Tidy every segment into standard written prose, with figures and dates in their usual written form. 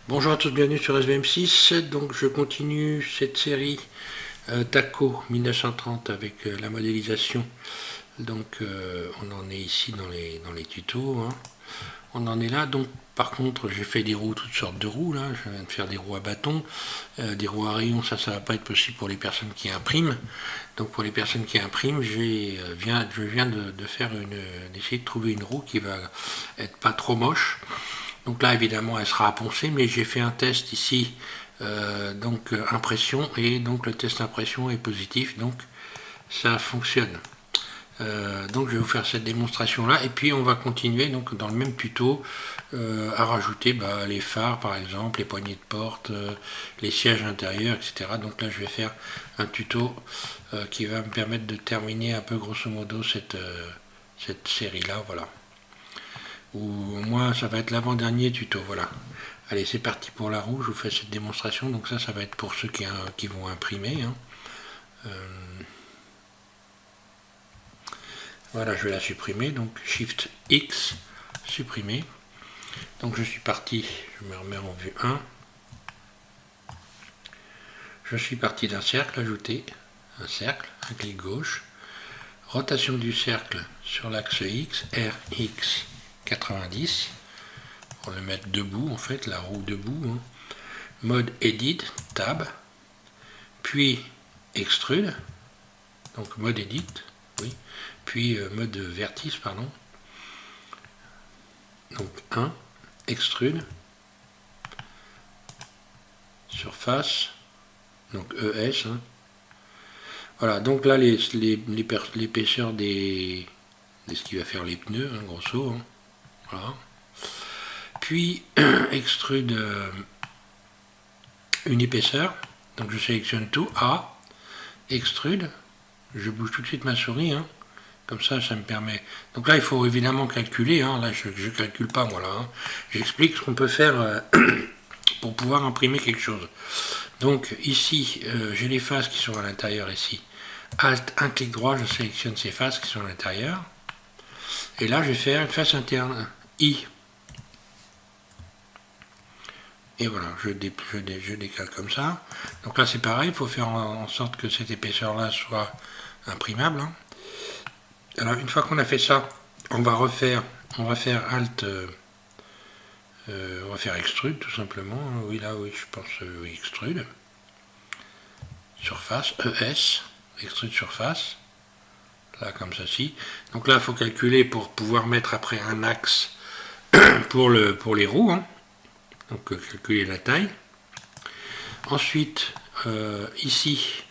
Bonjour à tous, bienvenue sur SVM6. Donc je continue cette série TACO 1930 avec la modélisation. Donc on en est ici dans les tutos, hein. On en est là. Donc par contre j'ai fait des roues, toutes sortes de roues là. Je viens de faire des roues à bâton, des roues à rayon. Ça va pas être possible pour les personnes qui impriment. Donc pour les personnes qui impriment, je viens de faire d'essayer de trouver une roue qui va être pas trop moche. Donc là, évidemment, elle sera à poncer, mais j'ai fait un test ici, donc impression, et donc le test impression est positif, donc ça fonctionne. Donc je vais vous faire cette démonstration là, et puis on va continuer donc dans le même tuto à rajouter les phares par exemple, les poignées de porte, les sièges intérieurs, etc. Donc là je vais faire un tuto qui va me permettre de terminer un peu grosso modo cette série là, voilà. Ou au moins ça va être l'avant-dernier tuto, voilà. Allez, c'est parti pour la roue, je vous fais cette démonstration, donc ça va être pour ceux qui vont imprimer, hein. Voilà, je vais la supprimer, donc Shift X, supprimer. Donc je suis parti, je me remets en vue 1. Je suis parti d'un cercle, ajouter un cercle, un clic gauche. Rotation du cercle sur l'axe X, RX 90. On va le mettre debout en fait, la roue debout, hein. Mode Edit, Tab, puis Extrude, donc mode Edit, oui, puis mode Vertice, pardon. Donc 1, Extrude, Surface, donc ES, hein. Voilà, donc là l'épaisseur de ce qui va faire les pneus, hein, grosso, hein. Voilà. Puis extrude une épaisseur, donc je sélectionne tout, A, extrude, je bouge tout de suite ma souris, hein. Comme ça me permet. Donc là il faut évidemment calculer, hein. Là je ne calcule pas moi là, hein. J'explique ce qu'on peut faire pour pouvoir imprimer quelque chose. Donc ici j'ai les faces qui sont à l'intérieur ici. Alt, un clic droit, je sélectionne ces faces qui sont à l'intérieur. Et là je vais faire une face interne, I. Et voilà, je décale comme ça. Donc là c'est pareil, il faut faire en sorte que cette épaisseur là soit imprimable, hein. Alors une fois qu'on a fait ça, on va faire Alt, on va faire Extrude tout simplement. Oui là, oui, je pense, oui, Extrude. Surface, ES, Extrude surface. Là comme ceci. Donc là il faut calculer pour pouvoir mettre après un axe pour les roues, hein. Donc calculer la taille. Ensuite ici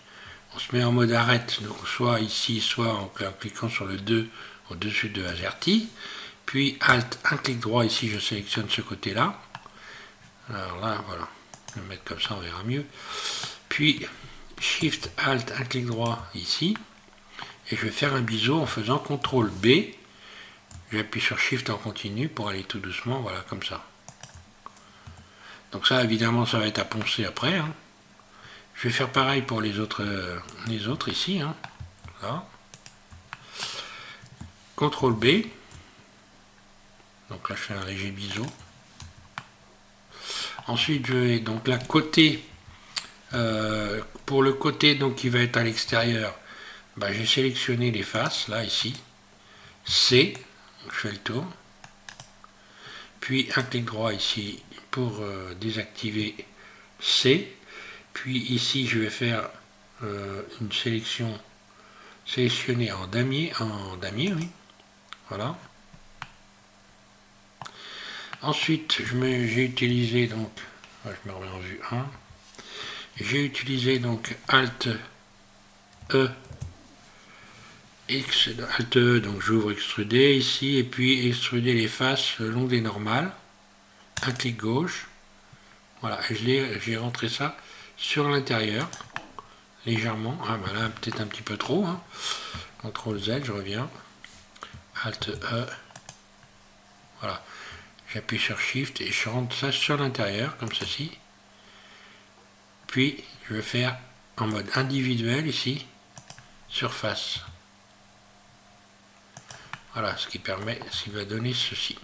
on se met en mode arrête, donc soit ici soit en cliquant sur le 2 au-dessus de AZERTY, puis Alt, un clic droit ici, je sélectionne ce côté là. Alors là voilà, je vais le mettre comme ça, on verra mieux. Puis Shift Alt, un clic droit ici, et je vais faire un biseau en faisant CTRL B. J'appuie sur Shift en continu pour aller tout doucement, voilà, comme ça. Donc ça, évidemment, ça va être à poncer après, hein. Je vais faire pareil pour les autres ici, hein. Là. CTRL B. Donc là, je fais un léger biseau. Ensuite, je vais donc là, côté, pour le côté donc, qui va être à l'extérieur, j'ai sélectionné les faces, là, ici. C, je fais le tour. Puis un clic droit ici pour désactiver C. Puis ici je vais faire une sélectionner en damier, oui. Voilà. Ensuite j'ai utilisé donc, je me remets en vue 1. J'ai utilisé donc Alt E, Alt E, donc j'ouvre extruder ici, et puis extruder les faces le long des normales. Un clic gauche. Voilà, j'ai rentré ça sur l'intérieur, légèrement. Ah ben là, peut-être un petit peu trop, hein. CTRL Z, je reviens. Alt E. Voilà. J'appuie sur Shift et je rentre ça sur l'intérieur, comme ceci. Puis, je vais faire en mode individuel ici, surface. Voilà, ce qui va donner ceci.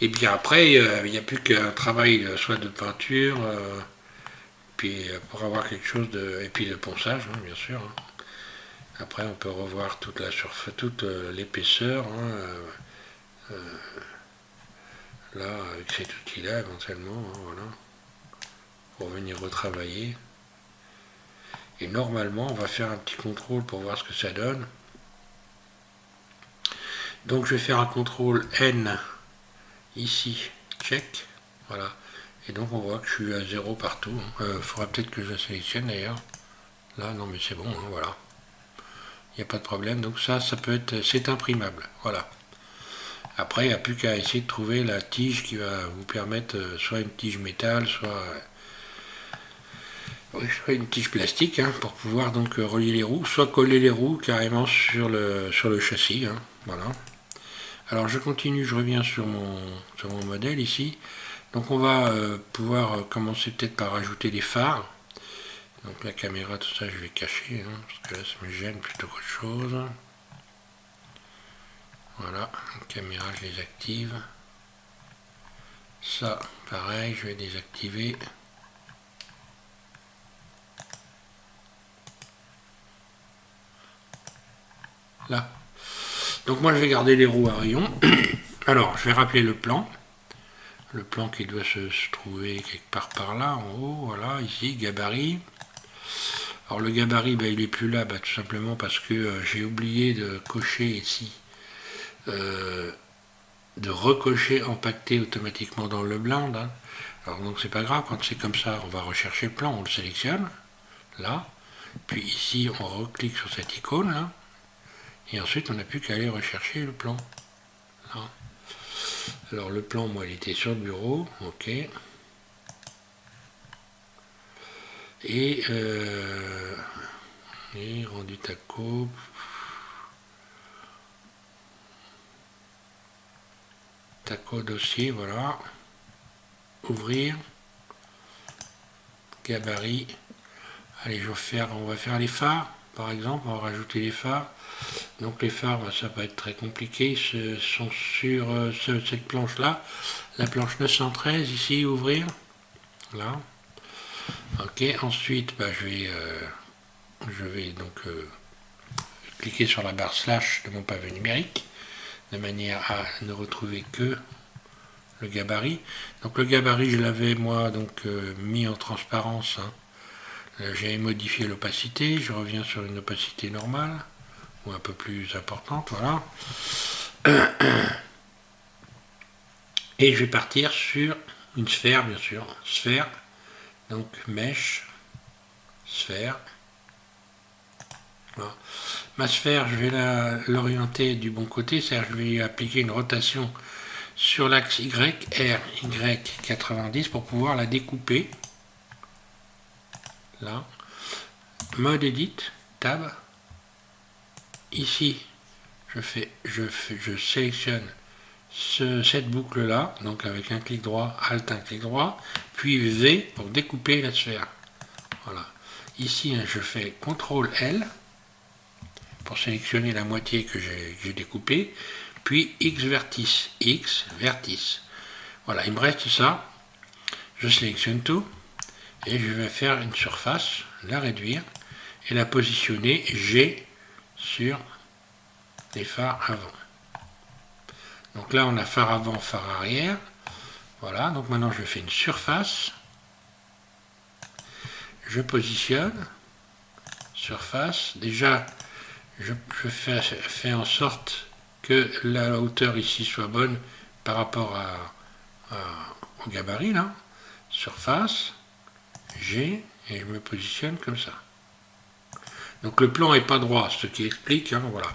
Et bien après, il n'y a plus qu'un travail soit de peinture, puis pour avoir quelque chose de... Et puis de ponçage, hein, bien sûr. Hein. Après, on peut revoir toute la surface, toute l'épaisseur, hein, là, avec cet outil-là, éventuellement, hein, voilà, pour venir retravailler. Et normalement, on va faire un petit contrôle pour voir ce que ça donne. Donc je vais faire un contrôle N ici, check, voilà. Et donc on voit que je suis à 0 partout. Il faudra peut-être que je la sélectionne d'ailleurs. Là, non mais c'est bon, hein, voilà. Il n'y a pas de problème. Donc ça peut être, c'est imprimable, voilà. Après, il n'y a plus qu'à essayer de trouver la tige qui va vous permettre soit une tige métal, soit une tige plastique, hein, pour pouvoir donc relier les roues, soit coller les roues carrément sur le châssis, hein, voilà. Alors je continue, je reviens sur mon modèle ici. Donc on va pouvoir commencer peut-être par ajouter des phares. Donc la caméra, tout ça je vais cacher, hein, parce que là ça me gêne plutôt qu'autre chose. Voilà, la caméra je les active. Ça, pareil, je vais désactiver. Là. Donc moi je vais garder les roues à rayons. Alors je vais rappeler le plan. Le plan qui doit se trouver quelque part par là, en haut, voilà, ici, gabarit. Alors le gabarit, ben, il n'est plus là, ben, tout simplement parce que j'ai oublié de cocher ici, de recocher empaqueté automatiquement dans le blind. Hein. Alors donc c'est pas grave, quand c'est comme ça, on va rechercher le plan, on le sélectionne, là. Puis ici, on reclique sur cette icône, là. Et ensuite, on n'a plus qu'à aller rechercher le plan. Là. Alors le plan, moi, il était sur le bureau, ok. Et rendu taco. Taco dossier, voilà. Ouvrir. Gabarit. Allez, on va faire les phares, par exemple, on va rajouter les phares. Donc les phares, ça va être très compliqué, ce sont sur cette planche-là, la planche 913, ici, ouvrir, là. Ok, ensuite, bah, je vais donc cliquer sur la barre slash de mon pavé numérique, de manière à ne retrouver que le gabarit. Donc le gabarit, je l'avais moi donc mis en transparence. Hein. J'ai modifié l'opacité, je reviens sur une opacité normale. Un peu plus importante, voilà. Et je vais partir sur une sphère, bien sûr. Sphère, donc mèche, sphère. Voilà. Ma sphère, je vais l'orienter du bon côté, c'est-à-dire que je vais appliquer une rotation sur l'axe Y, R, Y 90 pour pouvoir la découper. Là. Mode Edit, Tab. Ici, je sélectionne cette boucle-là, donc avec un clic droit, Alt, un clic droit, puis V pour découper la sphère. Voilà. Ici, je fais CTRL L pour sélectionner la moitié que j'ai découpée, puis X vertice. Voilà, il me reste ça. Je sélectionne tout et je vais faire une surface, la réduire et la positionner G sur les phares avant. Donc là on a phare avant, phare arrière. Voilà, donc maintenant je fais une surface. Je positionne. Surface. Déjà je fais en sorte que la hauteur ici soit bonne par rapport au gabarit là. Surface. G et je me positionne comme ça. Donc le plan n'est pas droit, ce qui explique, hein, voilà.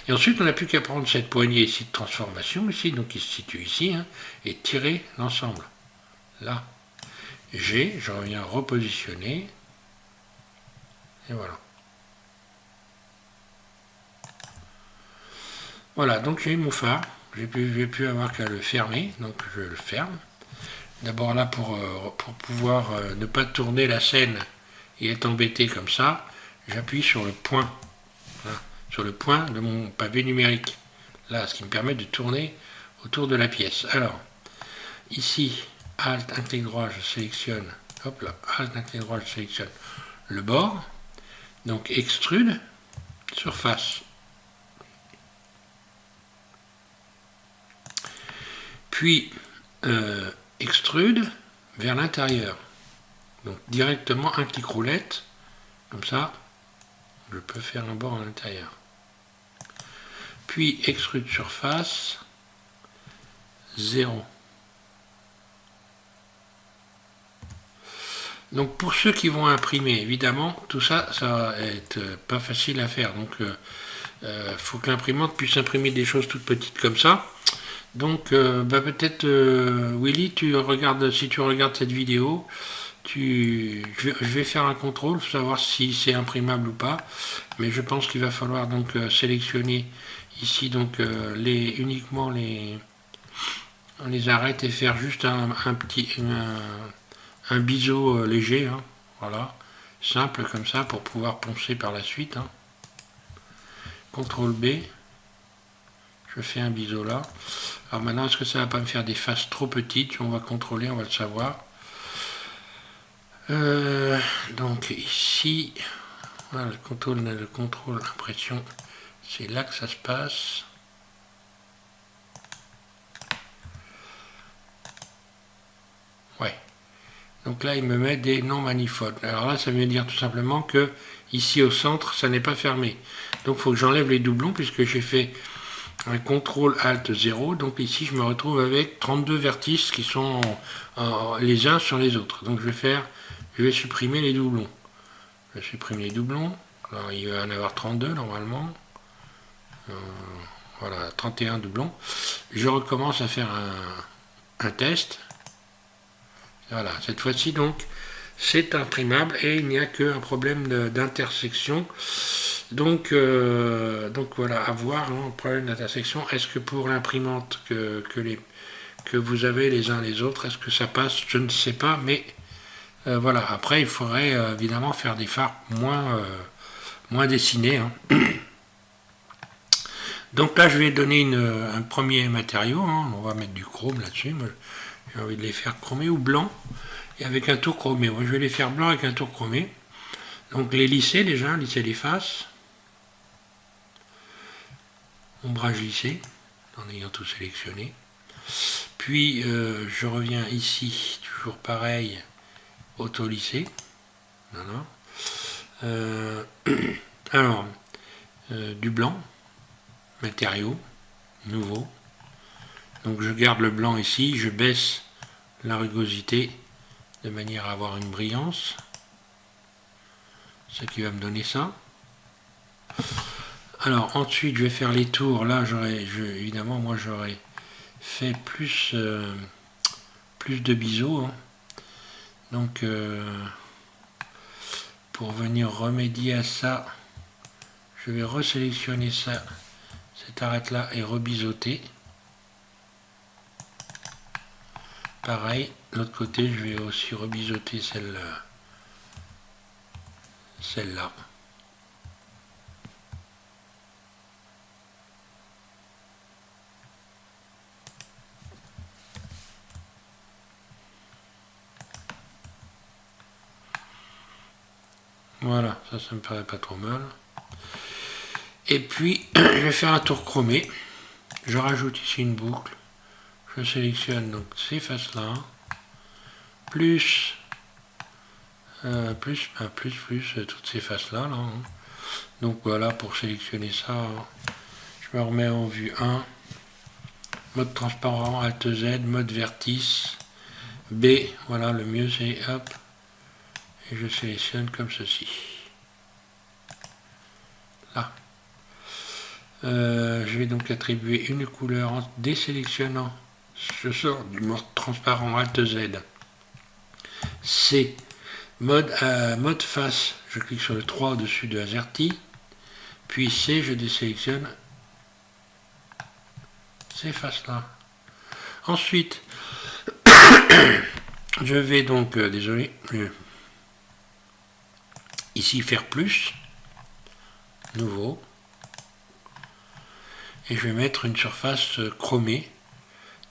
Et ensuite, on n'a plus qu'à prendre cette poignée ici de transformation, ici, donc qui se situe ici, hein, et tirer l'ensemble. Là. G, je reviens repositionner. Et voilà. Voilà, donc j'ai mon phare. J'ai pu avoir qu'à le fermer, donc je le ferme. D'abord là, pour pouvoir ne pas tourner la scène et être embêté comme ça, j'appuie sur le point, hein, sur le point de mon pavé numérique, là, ce qui me permet de tourner autour de la pièce. Alors, ici, Alt, inclic droit, je sélectionne, hop là, Alt, inclic droit, je sélectionne le bord. Donc extrude, surface. Puis extrude vers l'intérieur. Donc directement un clic roulette, comme ça, je peux faire un bord à l'intérieur. Puis extrude surface, 0. Donc pour ceux qui vont imprimer, évidemment, tout ça, ça va être pas facile à faire. Donc faut que l'imprimante puisse imprimer des choses toutes petites comme ça. Donc peut-être Willy, si tu regardes cette vidéo, je vais faire un contrôle pour savoir si c'est imprimable ou pas. Mais je pense qu'il va falloir donc sélectionner ici donc uniquement les arêtes et faire juste un biseau léger, hein, voilà, simple comme ça pour pouvoir poncer par la suite. Hein. CTRL B, je fais un biseau là. Alors maintenant, est-ce que ça va pas me faire des faces trop petites? On va contrôler, on va le savoir. Donc ici, voilà, le contrôle impression, c'est là que ça se passe. Ouais. Donc là, il me met des non manifolds. Alors là, ça veut dire tout simplement que ici au centre, ça n'est pas fermé. Donc il faut que j'enlève les doublons puisque j'ai fait un CTRL ALT 0. Donc ici, je me retrouve avec 32 vertices qui sont les uns sur les autres. Donc je vais supprimer les doublons. Je supprime les doublons. Alors il va y en avoir 32 normalement. Voilà, 31 doublons. Je recommence à faire un test. Voilà, cette fois-ci donc c'est imprimable et il n'y a qu'un problème d'intersection. Donc voilà, à voir, hein, problème d'intersection. Est-ce que pour l'imprimante que vous avez les uns les autres, est-ce que ça passe? Je ne sais pas, mais voilà. Après, il faudrait évidemment faire des phares moins dessinés. Hein. Donc là, je vais donner un premier matériau. Hein. On va mettre du chrome là-dessus. J'ai envie de les faire chromés ou blanc et avec un tour chromé. Moi, je vais les faire blanc avec un tour chromé. Donc les lisser déjà, lisser les faces. Ombrage lissé, en ayant tout sélectionné. Puis je reviens ici, toujours pareil, auto lissé. Voilà. Alors, du blanc, matériau, nouveau. Donc je garde le blanc ici, je baisse la rugosité de manière à avoir une brillance. Ce qui va me donner ça. Alors ensuite je vais faire les tours. Là évidemment moi j'aurais fait plus de biseaux. Hein. Donc pour venir remédier à ça, je vais resélectionner ça, cette arête là et rebiseauter. Pareil, de l'autre côté, je vais aussi rebiseauter celle-là. Voilà, ça me paraît pas trop mal. Et puis, je vais faire un tour chromé. Je rajoute ici une boucle. Je sélectionne donc ces faces-là, plus toutes ces faces-là. Là, hein. Donc voilà, pour sélectionner ça, je me remets en vue 1, mode transparent, Alt Z, mode vertice, B, voilà, le mieux c'est hop, et je sélectionne comme ceci. Là. Je vais donc attribuer une couleur en désélectionnant. Je sors du mode transparent Alt Z. C. Mode face. Je clique sur le 3 au-dessus de AZERTY. Puis C, je désélectionne ces faces-là. Ensuite, je vais donc, ici faire plus. Nouveau. Et je vais mettre une surface chromée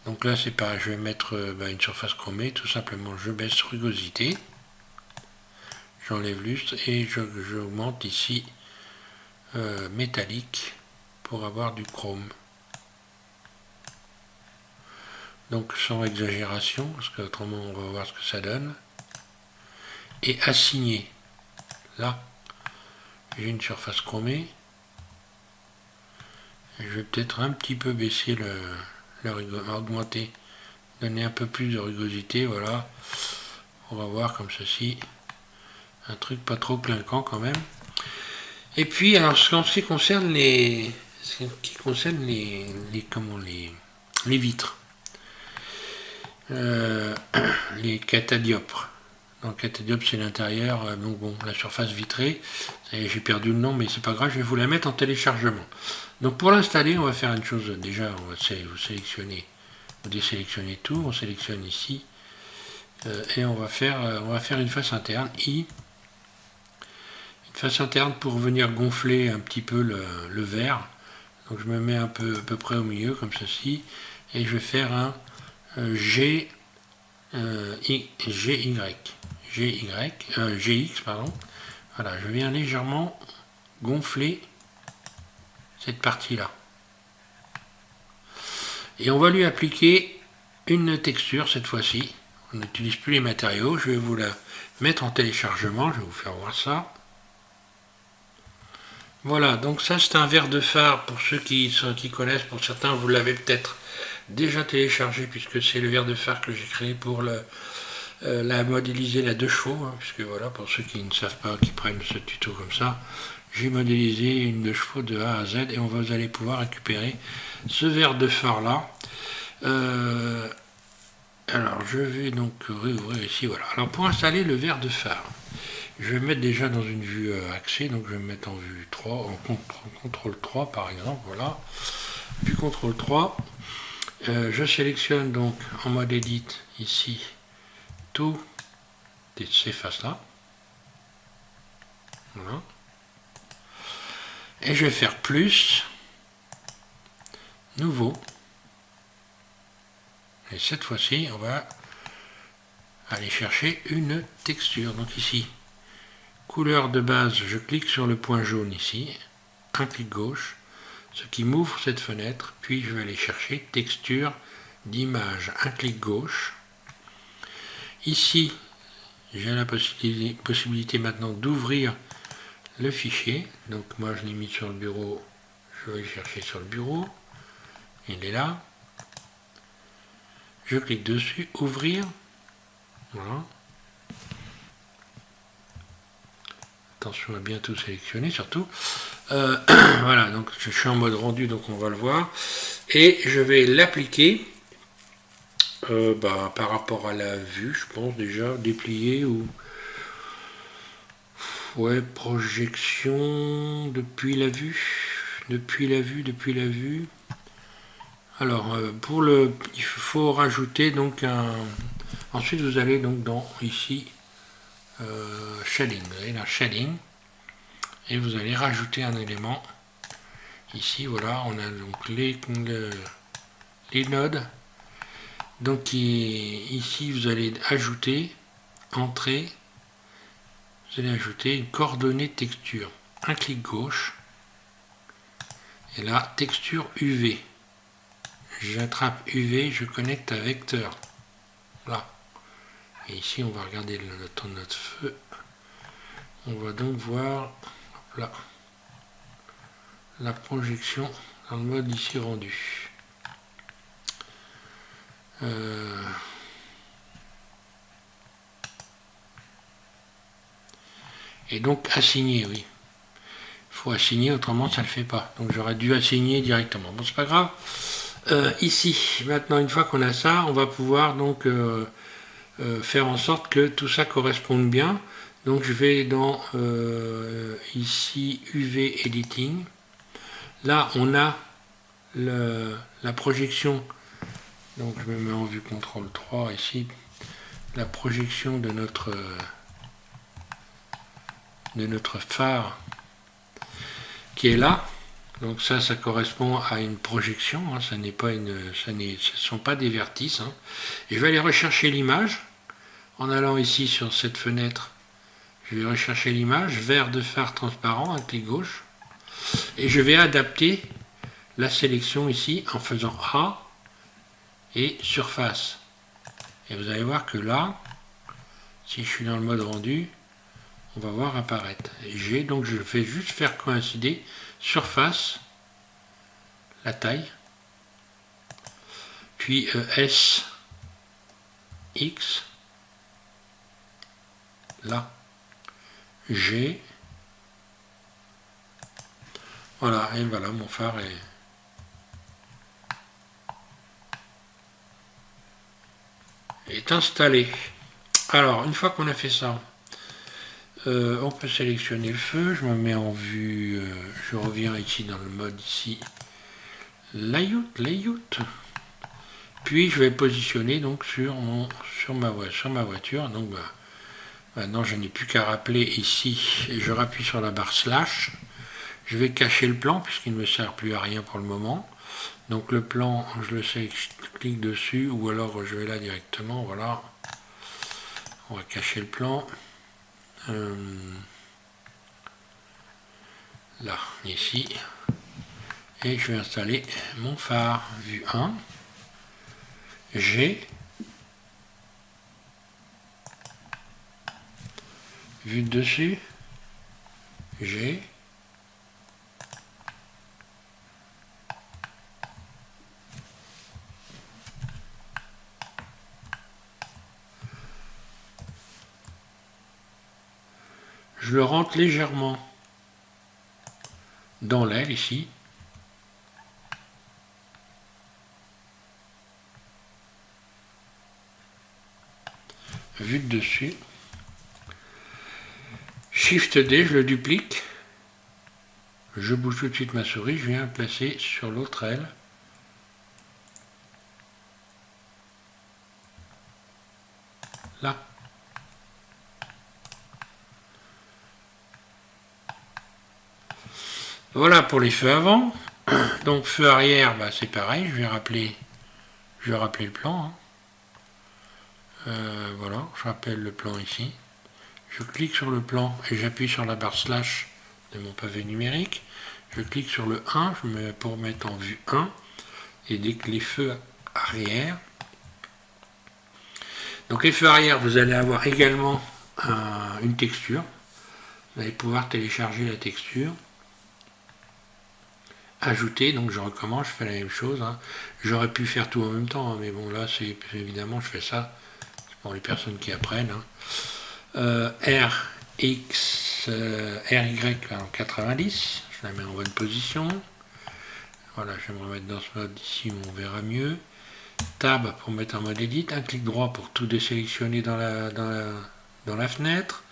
Donc là c'est pareil, je vais mettre une surface chromée, tout simplement je baisse rugosité, j'enlève lustre et j'augmente ici métallique pour avoir du chrome. Donc sans exagération, parce qu'autrement on va voir ce que ça donne. Et assigner. Là, j'ai une surface chromée. Je vais peut-être un petit peu baisser augmenter, donner un peu plus de rugosité, voilà. On va voir comme ceci. Un truc pas trop clinquant quand même. Et puis, alors, en ce qui concerne les vitres, les catadioptres. Donc catadioptre c'est l'intérieur, donc bon, la surface vitrée. J'ai perdu le nom, mais c'est pas grave, je vais vous la mettre en téléchargement. Donc pour l'installer, on va faire une chose, déjà, on va vous sélectionner, vous désélectionnez tout, on sélectionne ici, et on va faire une face interne, une face interne pour venir gonfler un petit peu le verre. Donc je me mets à peu près au milieu, comme ceci, et je vais faire un GX, pardon. Voilà, je viens légèrement gonfler cette partie-là. Et on va lui appliquer une texture cette fois-ci. On n'utilise plus les matériaux. Je vais vous la mettre en téléchargement. Je vais vous faire voir ça. Voilà, donc ça c'est un verre de phare pour ceux qui connaissent. Pour certains, vous l'avez peut-être déjà téléchargé puisque c'est le verre de phare que j'ai créé pour la modéliser la 2 chevaux, hein, puisque voilà, pour ceux qui ne savent pas, qui prennent ce tuto comme ça, j'ai modélisé une 2 chevaux de A à Z et vous allez pouvoir récupérer ce verre de phare là. Alors je vais donc réouvrir ici, voilà. Alors pour installer le verre de phare, je vais mettre déjà dans une vue axée, donc je vais me mettre en vue 3, en contrôle 3 par exemple, voilà. Vue contrôle 3, je sélectionne donc en mode edit ici tout ces faces là, voilà, et je vais faire plus, nouveau, et cette fois-ci on va aller chercher une texture. Donc ici, couleur de base, je clique sur le point jaune ici, un clic gauche, ce qui m'ouvre cette fenêtre, puis je vais aller chercher texture d'image, un clic gauche. Ici j'ai la possibilité maintenant d'ouvrir le fichier. Donc moi je l'ai mis sur le bureau, je vais le chercher sur le bureau, il est là, je clique dessus, ouvrir, voilà. Attention à bien tout sélectionner surtout. Voilà, donc je suis en mode rendu, donc on va le voir, et je vais l'appliquer par rapport à la vue, je pense déjà, déplier ou ouais, projection depuis la vue. Alors il faut rajouter donc ensuite vous allez donc dans ici shading, vous avez la shading et vous allez rajouter un élément ici. Voilà, on a donc les nodes. Donc ici vous allez ajouter entrée, vous allez ajouter une coordonnée texture, un clic gauche et là texture UV, j'attrape UV, je connecte à vecteur là, et ici on va regarder le temps de notre feu, on va donc voir là la projection dans le mode ici rendu. Et donc assigner, oui. Il faut assigner, autrement ça ne le fait pas. Donc j'aurais dû assigner directement. Bon, c'est pas grave. Ici, maintenant, une fois qu'on a ça, on va pouvoir donc faire en sorte que tout ça corresponde bien. Donc je vais dans ici UV Editing. Là, on a la projection. Donc je me mets en vue contrôle 3 ici. La projection de notre phare qui est là, Donc ça correspond à une projection, hein, ça n'est pas ce ne sont pas des vertices. Hein. Et je vais aller rechercher l'image en allant ici sur cette fenêtre. Je vais rechercher l'image, vert de phare transparent, un clic gauche, et je vais adapter la sélection ici en faisant A et surface. Et vous allez voir que là, si je suis dans le mode rendu, on va voir apparaître. G, donc je fais juste faire coïncider surface, la taille, puis S, X, là, G, voilà, et voilà, mon phare est installé. Alors, une fois qu'on a fait ça, on peut sélectionner le feu, je me mets en vue, je reviens ici dans le mode ici, layout, puis je vais positionner donc sur ma voiture, donc maintenant je n'ai plus qu'à rappeler ici, et je rappuie sur la barre slash, je vais cacher le plan puisqu'il ne me sert plus à rien pour le moment, donc le plan, je le sais, je clique dessus, ou alors je vais là directement, voilà, on va cacher le plan. Là, ici, et je vais installer mon phare, vue 1, G, vue de dessus, G, je le rentre légèrement dans l'aile ici. Vue de dessus. Shift D, je le duplique. Je bouge tout de suite ma souris, je viens placer sur l'autre aile. Là. Voilà pour les feux avant. Donc feu arrière, bah, c'est pareil, je vais rappeler le plan. Hein. Voilà, je rappelle le plan ici. Je clique sur le plan et j'appuie sur la barre slash de mon pavé numérique. Je clique sur le 1 pour mettre en vue 1. Et dès que les feux arrière. Donc les feux arrière, vous allez avoir également une texture. Vous allez pouvoir télécharger la texture. Ajouter, donc je recommence, je fais la même chose. Hein. J'aurais pu faire tout en même temps, hein, mais bon là c'est évidemment je fais ça pour les personnes qui apprennent. Hein. RY en 90, je la mets en bonne position. Voilà, je vais me remettre dans ce mode ici où on verra mieux. Tab pour mettre en mode edit, un clic droit pour tout désélectionner dans la fenêtre.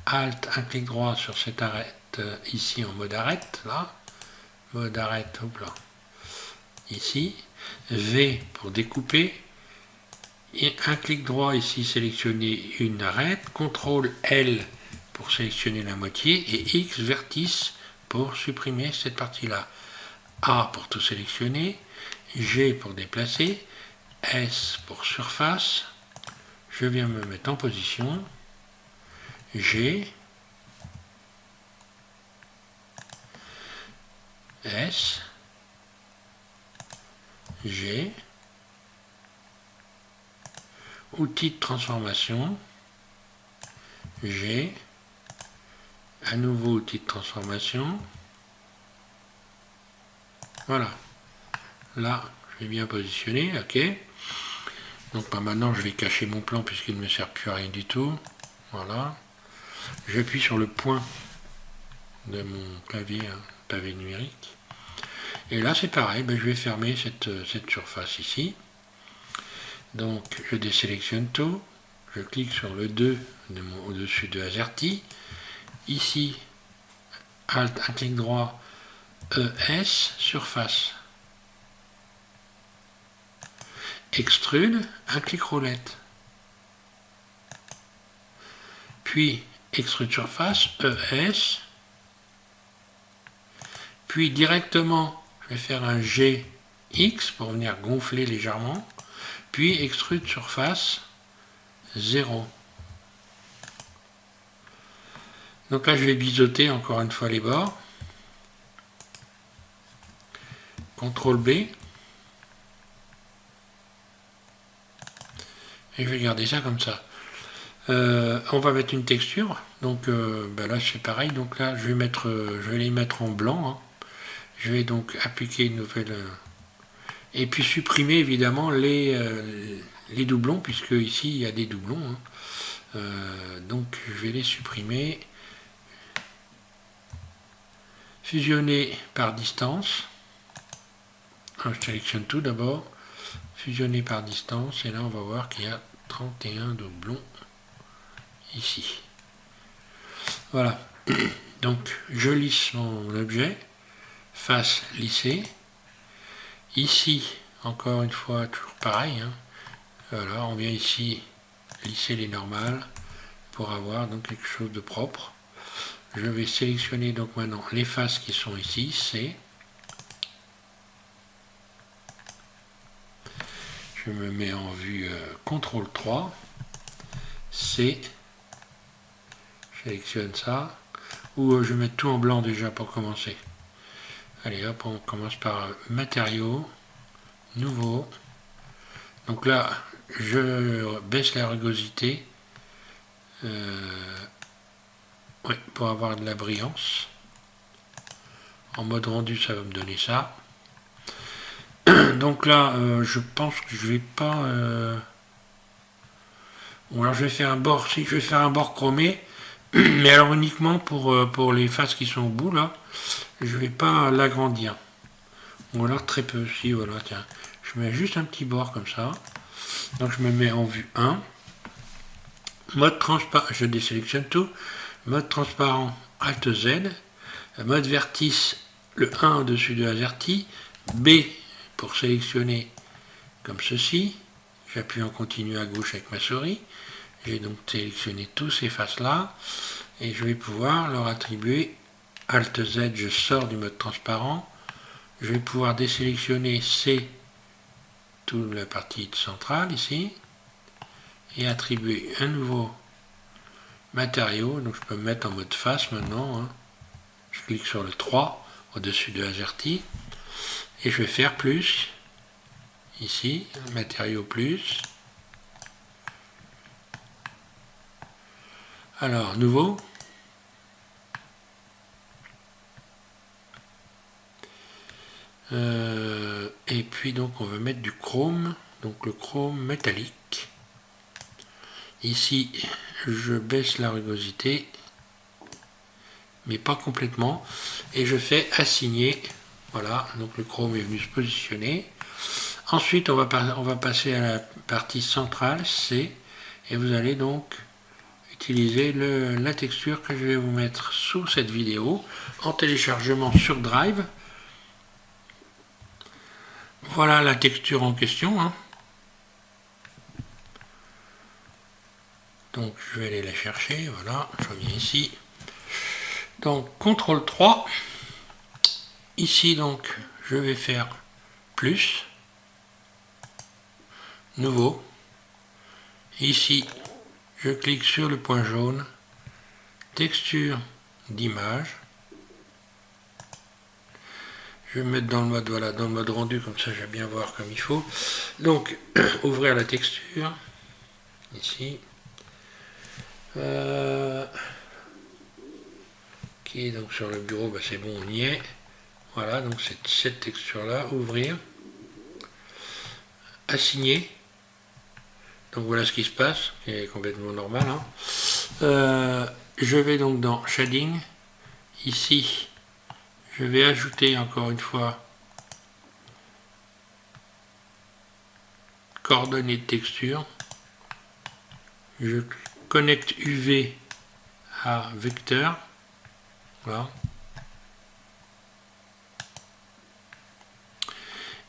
Alt, un clic droit sur cette arête ici en mode arrête, là. Mode arrête, hop là. Ici. V pour découper. Et un clic droit ici, sélectionner une arête. CTRL L pour sélectionner la moitié. Et X vertice pour supprimer cette partie-là. A pour tout sélectionner. G pour déplacer. S pour surface. Je viens me mettre en position. G. S. G. Outil de transformation. G. À nouveau outil de transformation. Voilà. Là, je vais bien positionner. OK. Donc maintenant, je vais cacher mon plan puisqu'il ne me sert plus à rien du tout. Voilà. J'appuie sur le point de mon clavier, hein, pavé numérique. Et là, c'est pareil. Ben, je vais fermer cette surface ici. Donc, je désélectionne tout. Je clique sur le 2 au-dessus de AZERTY. Ici, Alt, un clic droit, ES, surface. Extrude, un clic roulette. Puis, extrude surface, ES. Puis directement, je vais faire un GX pour venir gonfler légèrement. Puis extrude surface 0. Donc là, je vais biseauter encore une fois les bords. CTRL B. Et je vais garder ça comme ça. On va mettre une texture. Donc là, c'est pareil. Donc là, je vais les mettre en blanc. Hein. Je vais donc appliquer une nouvelle... et puis supprimer évidemment les doublons, puisque ici, il y a des doublons. Hein. Donc je vais les supprimer. Fusionner par distance. Je sélectionne tout d'abord. Fusionner par distance. Et là, on va voir qu'il y a 31 doublons ici. Voilà. Donc, je lisse mon objet. Face lissée. Ici, encore une fois, toujours pareil. Hein. Voilà, on vient ici lisser les normales pour avoir donc quelque chose de propre. Je vais sélectionner donc maintenant les faces qui sont ici, C. Je me mets en vue CTRL 3, C. Je sélectionne ça. Ou je vais mettre tout en blanc déjà pour commencer. Allez hop, on commence par matériaux, nouveau. Donc là, je baisse la rugosité. Oui, pour avoir de la brillance. En mode rendu, ça va me donner ça. Donc là, je pense que je vais pas... Ou alors je vais faire un bord, si je vais faire un bord chromé, mais alors uniquement pour les faces qui sont au bout, là, je vais pas l'agrandir. Ou alors très peu, si, voilà, tiens. Je mets juste un petit bord comme ça. Donc je me mets en vue 1. Mode transparent, je désélectionne tout. Mode transparent, Alt Z. Mode vertice, le 1 au-dessus de AZERTY. B pour sélectionner comme ceci. J'appuie en continu à gauche avec ma souris. J'ai donc sélectionné tous ces faces-là. Et je vais pouvoir leur attribuer Alt Z, je sors du mode transparent. Je vais pouvoir désélectionner C, toute la partie centrale ici. Et attribuer un nouveau matériau. Donc je peux me mettre en mode face maintenant. Hein. Je clique sur le 3 au-dessus de AZERTY. Et je vais faire plus. Ici, matériau plus. Alors, nouveau. Et puis donc on va mettre du chrome, donc le chrome métallique. Ici, je baisse la rugosité, mais pas complètement. Et je fais assigner. Voilà, donc le chrome est venu se positionner. Ensuite, on va passer à la partie centrale, C. Et vous allez donc utiliser la texture que je vais vous mettre sous cette vidéo en téléchargement sur Drive. Voilà la texture en question. Hein. Donc je vais aller la chercher. Voilà, je reviens ici. Donc CTRL 3. Ici donc je vais faire plus. Nouveau. Ici je clique sur le point jaune. Texture d'image. Je vais me mettre dans le mode, voilà, dans le mode rendu, comme ça je vais bien voir comme il faut. Donc, ouvrir la texture, ici. Ok, donc sur le bureau, bah c'est bon, on y est. Voilà, donc c'est cette texture-là, ouvrir. Assigner. Donc voilà ce qui se passe, qui est complètement normal. Hein. Je vais donc dans Shading, ici. Je vais ajouter encore une fois coordonnées de texture. Je connecte UV à vecteur. Voilà.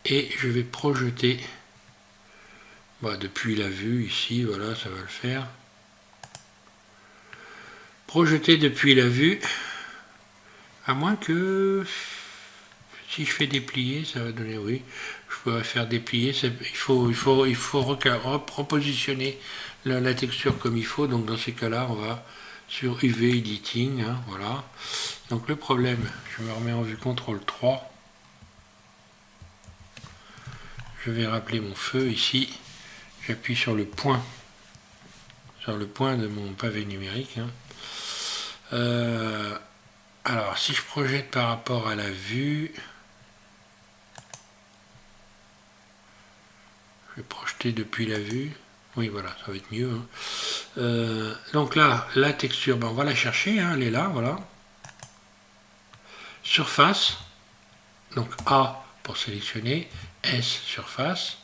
Et je vais projeter depuis la vue ici, voilà, ça va le faire. Projeter depuis la vue, à moins que Si je fais déplier, ça va donner, oui, je pourrais faire déplier, il faut repositionner la texture comme il faut, donc dans ces cas-là, on va sur UV Editing, hein, voilà. Donc le problème, je me remets en vue CTRL 3, je vais rappeler mon feu ici, j'appuie sur le point de mon pavé numérique, hein. Alors, si je projette par rapport à la vue, je vais projeter depuis la vue. Oui, voilà, ça va être mieux, hein. Donc là, la texture, ben on va la chercher, hein, elle est là, voilà. Surface, donc A pour sélectionner, S, surface.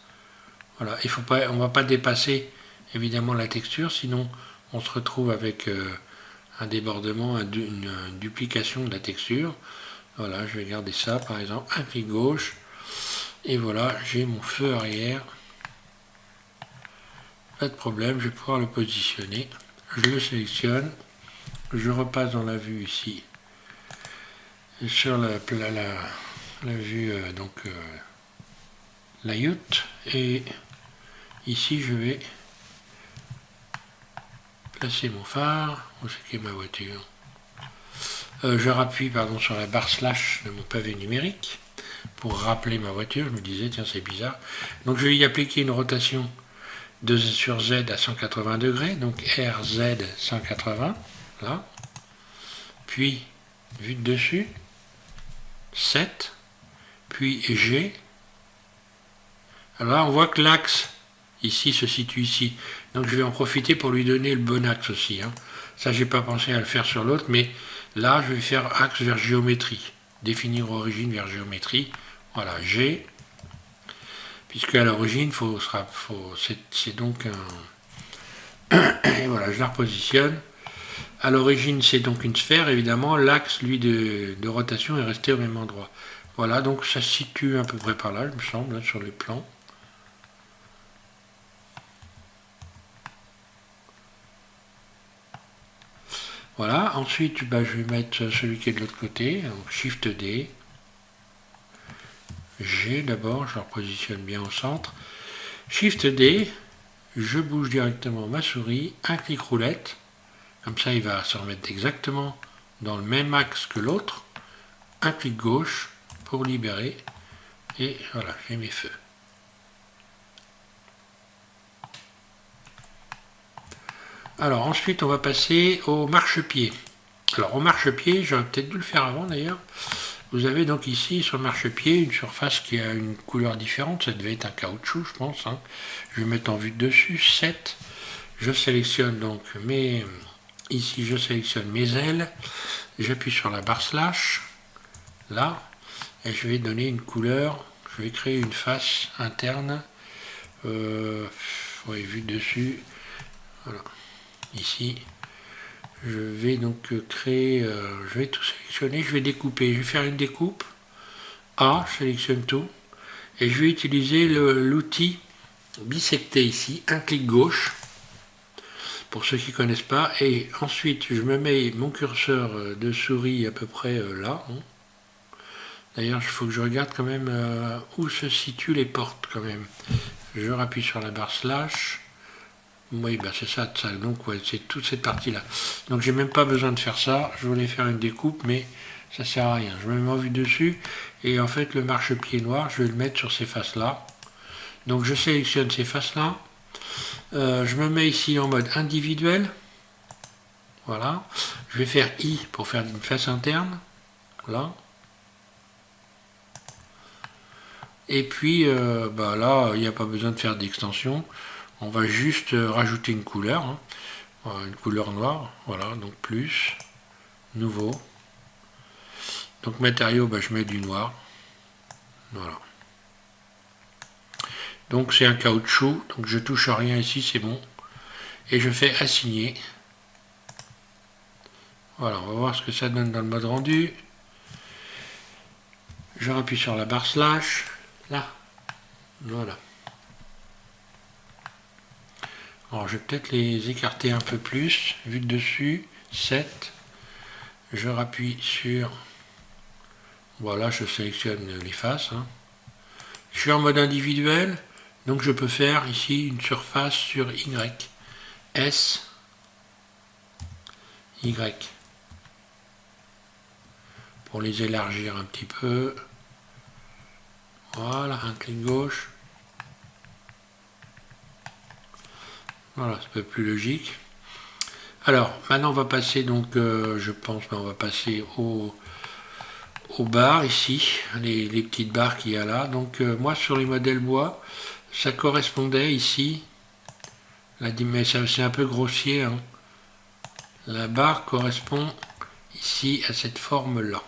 Voilà, il faut pas, on ne va pas dépasser évidemment la texture, sinon on se retrouve avec un débordement, une duplication de la texture. Voilà, je vais garder ça par exemple, un clic gauche, et voilà, j'ai mon feu arrière. Pas de problème, je vais pouvoir le positionner. Je le sélectionne, je repasse dans la vue ici, sur la vue layout, et ici je vais placer mon phare, où c'est qu'est ma voiture. Je rappuie sur la barre slash de mon pavé numérique pour rappeler ma voiture. Je me disais, tiens, c'est bizarre. Donc je vais y appliquer une rotation sur Z à 180 degrés, donc RZ 180, là. Puis, vue de dessus, 7, puis G. Alors là, on voit que l'axe ici se situe ici. Donc je vais en profiter pour lui donner le bon axe aussi, hein. Ça, j'ai pas pensé à le faire sur l'autre, mais là, je vais faire axe vers géométrie. Définir origine vers géométrie. Voilà, G. Puisque à l'origine, c'est donc un... Et voilà, je la repositionne. À l'origine, c'est donc une sphère, évidemment. L'axe, lui, de rotation est resté au même endroit. Voilà, donc ça se situe à peu près par là, il me semble, hein, sur les plans. Voilà, ensuite, je vais mettre celui qui est de l'autre côté, donc Shift D. G d'abord, je le repositionne bien au centre. Shift D, je bouge directement ma souris, un clic roulette, comme ça il va se remettre exactement dans le même axe que l'autre, un clic gauche pour libérer, et voilà, j'ai mes feux. Alors ensuite on va passer au marchepied. Alors au marchepied, j'aurais peut-être dû le faire avant d'ailleurs. Vous avez donc ici sur le marchepied une surface qui a une couleur différente, ça devait être un caoutchouc je pense, hein. Je vais mettre en vue de dessus, 7. Je sélectionne donc ici je sélectionne mes ailes, j'appuie sur la barre slash, là, et je vais donner une couleur, je vais créer une face interne, oui, vue de dessus, voilà, ici. Je vais donc créer, je vais tout sélectionner, je vais découper, je vais faire une découpe, A, je sélectionne tout, et je vais utiliser l'outil bisecter ici, un clic gauche, pour ceux qui ne connaissent pas, et ensuite je me mets mon curseur de souris à peu près là. D'ailleurs, il faut que je regarde quand même où se situent les portes quand même. Je rappuie sur la barre slash. Oui, bah c'est ça, donc ouais, c'est toute cette partie-là. Donc j'ai même pas besoin de faire ça, je voulais faire une découpe, mais ça sert à rien. Je me mets en vue dessus, et en fait le marchepied noir, je vais le mettre sur ces faces-là. Donc je sélectionne ces faces-là, je me mets ici en mode individuel, voilà. Je vais faire I pour faire une face interne, là. Et puis là, il n'y a pas besoin de faire d'extension. On va juste rajouter une couleur, hein. Voilà, une couleur noire, voilà, donc plus, nouveau. Donc matériau, je mets du noir, voilà. Donc c'est un caoutchouc, donc je touche à rien ici, c'est bon. Et je fais assigner. Voilà, on va voir ce que ça donne dans le mode rendu. Je rappuie sur la barre slash, là, voilà. Alors je vais peut-être les écarter un peu plus, vue de dessus, 7. Je rappuie sur Voilà, je sélectionne les faces. Hein. Je suis en mode individuel, donc je peux faire ici une surface sur Y. S, Y. Pour les élargir un petit peu. Voilà, un clic gauche. Voilà, c'est un peu plus logique. Alors, maintenant on va passer donc, je pense, on va passer aux barres ici, les petites barres qu'il y a là. Donc moi sur les modèles bois, ça correspondait ici, mais c'est un peu grossier. Hein. La barre correspond ici à cette forme là.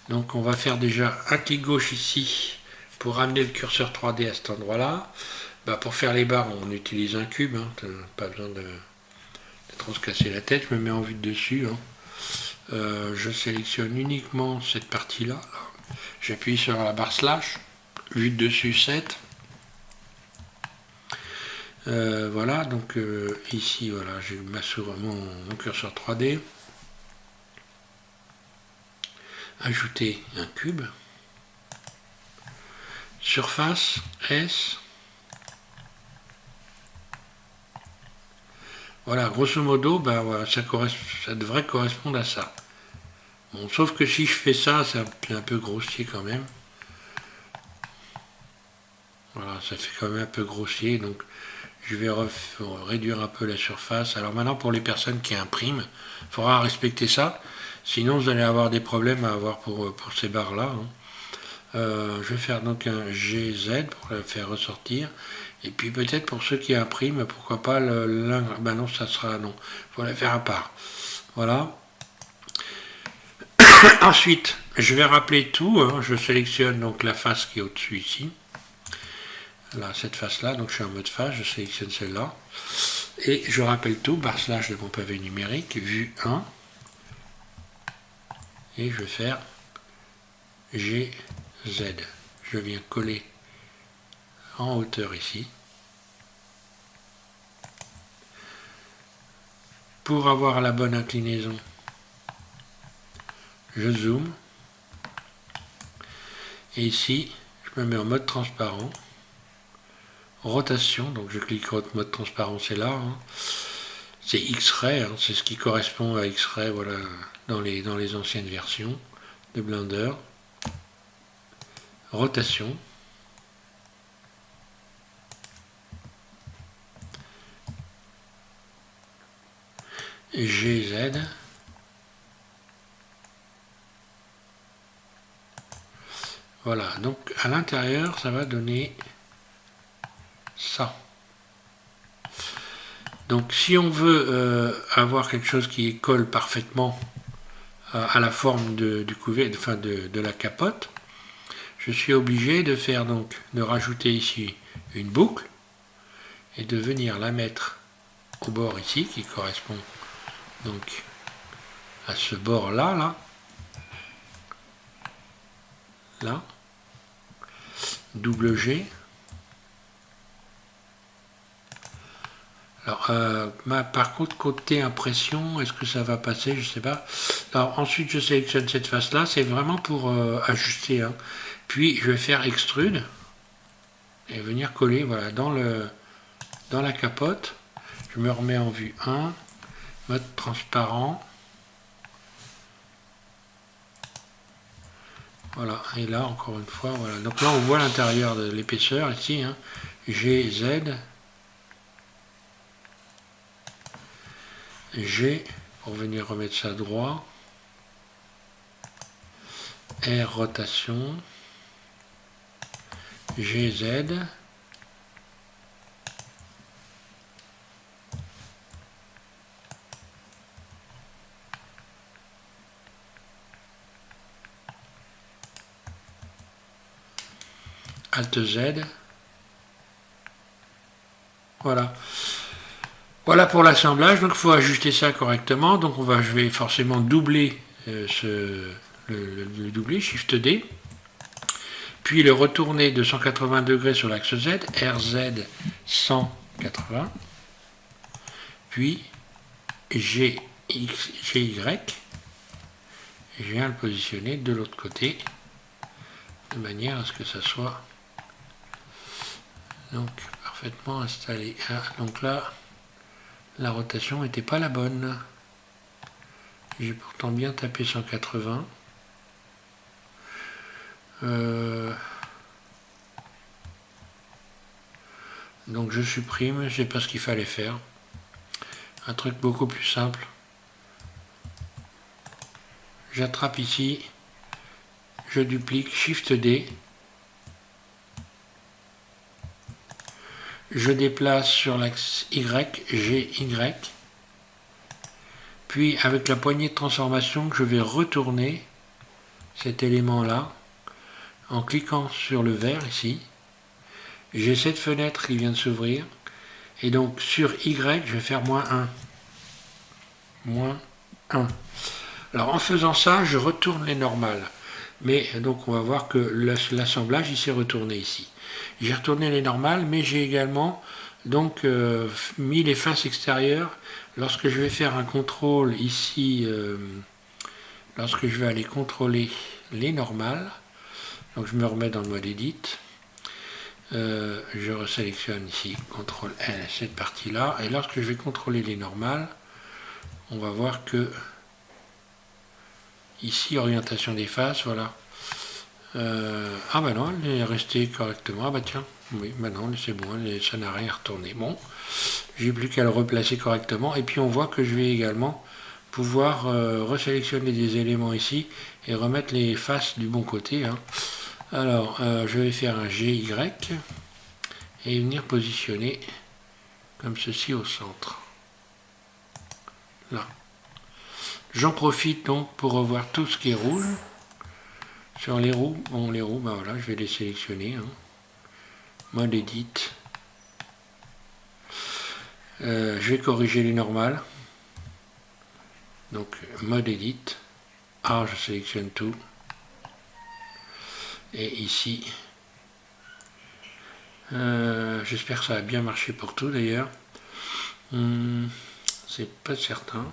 Donc on va faire déjà un clic gauche ici pour amener le curseur 3D à cet endroit là. Bah, pour faire les barres on utilise un cube, hein. Pas besoin de trop se casser la tête, je me mets en vue de dessus. Hein. Je sélectionne uniquement cette partie là. J'appuie sur la barre slash, vue de dessus 7. Voilà, donc ici voilà, j'ai mon curseur 3D. Ajouter un cube. Surface S. Voilà, grosso modo, ben voilà, ça devrait correspondre à ça. Bon, sauf que si je fais ça, c'est un peu grossier quand même. Voilà, ça fait quand même un peu grossier, donc je vais réduire un peu la surface. Alors maintenant, pour les personnes qui impriment, il faudra respecter ça, sinon vous allez avoir des problèmes à avoir pour ces barres-là. Hein. Je vais faire donc un GZ pour le faire ressortir. Et puis peut-être pour ceux qui impriment, pourquoi pas l'un. Ben non, ça sera non. Il faut la faire à part. Voilà. Ensuite, je vais rappeler tout. Hein. Je sélectionne donc la face qui est au-dessus ici. Là, cette face-là, donc je suis en mode face, je sélectionne celle-là. Et je rappelle tout, barre slash de mon pavé numérique, vue 1. Et je vais faire GZ. Je viens coller en hauteur ici. Pour avoir la bonne inclinaison, je zoome. Et ici, je me mets en mode transparent. Rotation, donc je clique sur mode transparent, c'est là. Hein. C'est X-Ray, hein, c'est ce qui correspond à X-Ray voilà, dans les anciennes versions de Blender. Rotation. GZ. Voilà, donc à l'intérieur, ça va donner ça. Donc si on veut avoir quelque chose qui colle parfaitement à la forme du couvercle, enfin de la capote, je suis obligé de faire donc de rajouter ici une boucle et de venir la mettre au bord ici qui correspond donc à ce bord là, double G. Alors, par contre, côté impression, est-ce que ça va passer? Je sais pas. Alors, ensuite, je sélectionne cette face-là. C'est vraiment pour ajuster. Hein. Puis, je vais faire extrude et venir coller voilà, dans la capote. Je me remets en vue 1, mode transparent. Voilà, et là, encore une fois, voilà. Donc là, on voit l'intérieur de l'épaisseur ici. Hein. GZ. G pour venir remettre ça droit. R rotation. GZ. Alt Z. Voilà. Voilà pour l'assemblage, donc il faut ajuster ça correctement. Donc je vais forcément doubler le doubler, Shift D. Puis le retourner de 180 degrés sur l'axe Z, RZ 180. Puis GY, je viens le positionner de l'autre côté, de manière à ce que ça soit donc parfaitement installé. Ah, donc là, la rotation n'était pas la bonne. J'ai pourtant bien tapé 180. Donc je supprime, c'est pas ce qu'il fallait faire. Un truc beaucoup plus simple. J'attrape ici, je duplique, Shift D. Je déplace sur l'axe Y, G, Y. Puis avec la poignée de transformation, je vais retourner cet élément-là en cliquant sur le vert ici. J'ai cette fenêtre qui vient de s'ouvrir. Et donc sur Y, je vais faire -1. -1. Alors en faisant ça, je retourne les normales. Mais donc on va voir que l'assemblage il s'est retourné ici. J'ai retourné les normales, mais j'ai également donc mis les faces extérieures. Lorsque je vais faire un contrôle ici, lorsque je vais aller contrôler les normales, donc je me remets dans le mode Edit, je resélectionne ici, CTRL L, cette partie-là, et lorsque je vais contrôler les normales, on va voir que ici, orientation des faces, voilà. Ah bah non, elle est restée correctement. Ah bah tiens, oui, bah non, c'est bon, ça n'a rien retourné. Bon, j'ai plus qu'à le replacer correctement. Et puis on voit que je vais également pouvoir resélectionner des éléments ici et remettre les faces du bon côté. Hein. Alors, je vais faire un GY et venir positionner comme ceci au centre. Là. J'en profite donc pour revoir tout ce qui est rouge. Sur les roues, bon les roues, bah voilà, je vais les sélectionner. Hein. Mode Edit. Je vais corriger les normales. Donc mode Edit. Ah, je sélectionne tout. Et ici, j'espère que ça a bien marché pour tout d'ailleurs. C'est pas certain.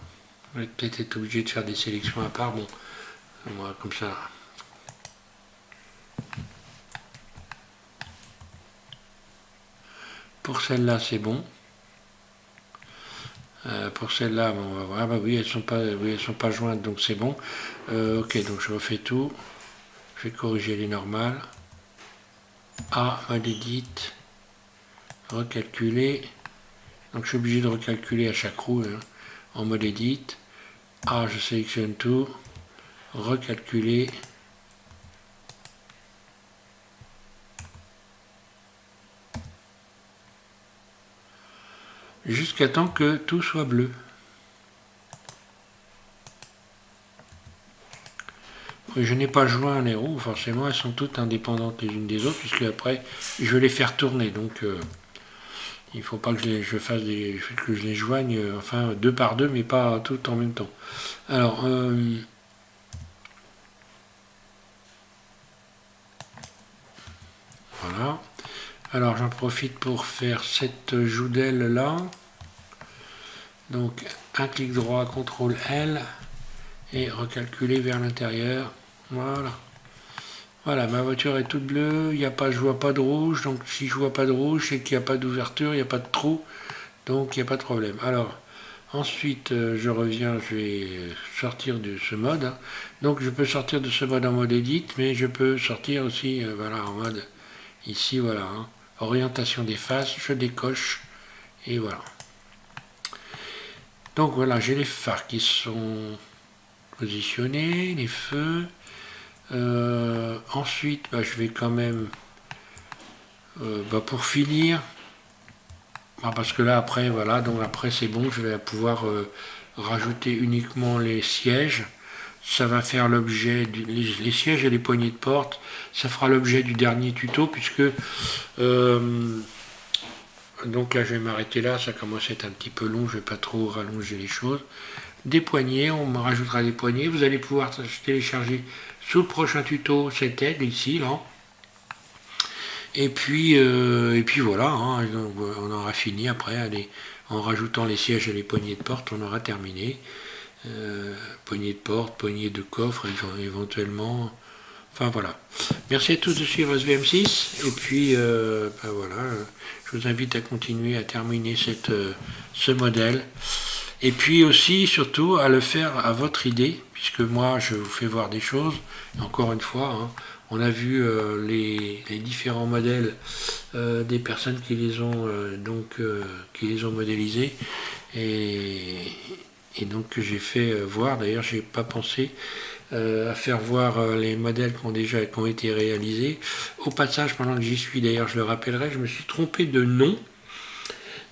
On va peut-être être obligé de faire des sélections à part. Bon, moi comme ça. Pour celle-là, c'est bon. Pour celle-là, bon, on va voir. Ah bah oui, elles sont pas jointes, donc c'est bon. Ok, donc je refais tout. Je vais corriger les normales. A, mode Edit. Recalculer. Donc je suis obligé de recalculer à chaque roue hein, en mode Edit. A, je sélectionne tout. Recalculer. Jusqu'à temps que tout soit bleu. Je n'ai pas joint les roues, forcément elles sont toutes indépendantes les unes des autres, puisque après je vais les faire tourner, donc il ne faut pas que que je les joigne, enfin deux par deux, mais pas toutes en même temps. Alors, voilà. Alors j'en profite pour faire cette joudelle là. Donc un clic droit, CTRL L et recalculer vers l'intérieur. Voilà. Voilà, ma voiture est toute bleue, je vois pas de rouge, donc si je vois pas de rouge, c'est qu'il n'y a pas d'ouverture, il n'y a pas de trou, donc il n'y a pas de problème. Alors, ensuite, je reviens, je vais sortir de ce mode. Hein. Donc je peux sortir de ce mode en mode Edit, mais je peux sortir aussi, voilà, en mode, ici, voilà, hein, orientation des faces, je décoche, et voilà. Donc voilà, j'ai les phares qui sont positionnés, les feux. Ensuite, bah, je vais quand même, pour finir, parce que là après, voilà, donc après c'est bon, je vais pouvoir rajouter uniquement les sièges. Ça va faire l'objet, les sièges et les poignées de porte, ça fera l'objet du dernier tuto, puisque, donc là je vais m'arrêter là, ça commence à être un petit peu long, je ne vais pas trop rallonger les choses. Des poignées, on me rajoutera des poignées, vous allez pouvoir télécharger sous le prochain tuto cette aide ici, là. Et puis voilà, hein, on aura fini après, allez, en rajoutant les sièges et les poignées de porte, on aura terminé. poignée de porte, poignée de coffre éventuellement. Enfin voilà. Merci à tous de suivre SVM6 et puis voilà, je vous invite à continuer à terminer ce modèle et puis aussi surtout à le faire à votre idée puisque moi je vous fais voir des choses. Encore une fois, hein, on a vu les différents modèles des personnes qui les ont qui les ont modélisés et donc que j'ai fait voir. D'ailleurs, j'ai pas pensé à faire voir les modèles qui ont été réalisés. Au passage, pendant que j'y suis, d'ailleurs, je le rappellerai, je me suis trompé de nom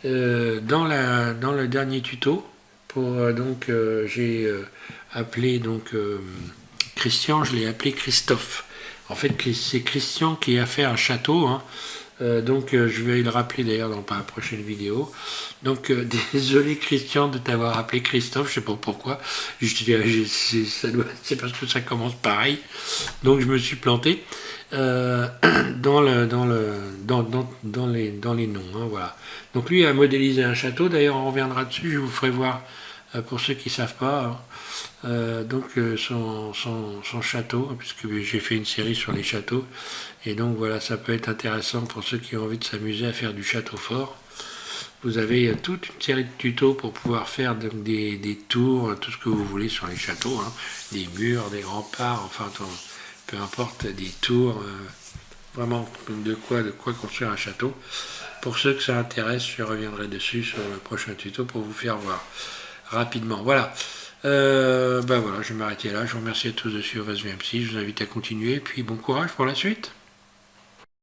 dans le dernier tuto. J'ai appelé Christian, je l'ai appelé Christophe. En fait, c'est Christian qui a fait un château. Hein. Je vais le rappeler d'ailleurs dans la prochaine vidéo. Donc désolé Christian de t'avoir appelé Christophe, je sais pas pourquoi. C'est parce que ça commence pareil. Donc je me suis planté dans les noms. Hein, voilà. Donc lui a modélisé un château. D'ailleurs on reviendra dessus. Je vous ferai voir pour ceux qui savent pas. Hein. Son château, puisque j'ai fait une série sur les châteaux, et donc voilà, ça peut être intéressant pour ceux qui ont envie de s'amuser à faire du château fort. Vous avez toute une série de tutos pour pouvoir faire des tours, tout ce que vous voulez sur les châteaux, hein, des murs, des remparts, enfin peu importe, des tours, vraiment de quoi construire un château. Pour ceux que ça intéresse, je reviendrai dessus sur le prochain tuto pour vous faire voir rapidement. Voilà. Voilà, je vais m'arrêter là. Je vous remercie à tous de suivre SVM6. Je vous invite à continuer. Puis bon courage pour la suite.